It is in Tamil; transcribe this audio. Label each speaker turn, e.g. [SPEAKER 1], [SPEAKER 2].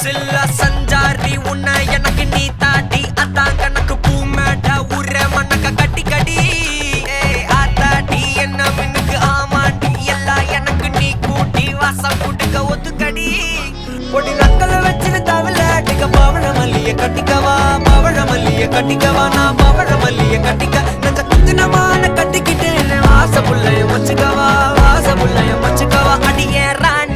[SPEAKER 1] சில்ல சஞ்சாரி உன்னை எனக்கு நீ தாட்டி அதான் கணக்கு பூமேட்ட உர மண்ணக்க கட்டி கடி ஆத்தாட்டி என்ன மின்னுக்கு ஆமாண்டி எல்லாம் எனக்கு நீ கூட்டி வாசம் குடுக்க ஒத்துக்கடி பொடி நக்கல வச்சுன்னு தவள அடிக்க பவழ மல்லிய கட்டிக்கவா பவழ மல்லிய கட்டிக்கவா நான் பவழ மல்லிய கட்டிக்க நெஞ்ச குத்தினமான கட்டிக்கிட்டு வாச புள்ளைய வச்சுக்கவா வாச புள்ளைய வச்சுக்கவா அடியே ராணி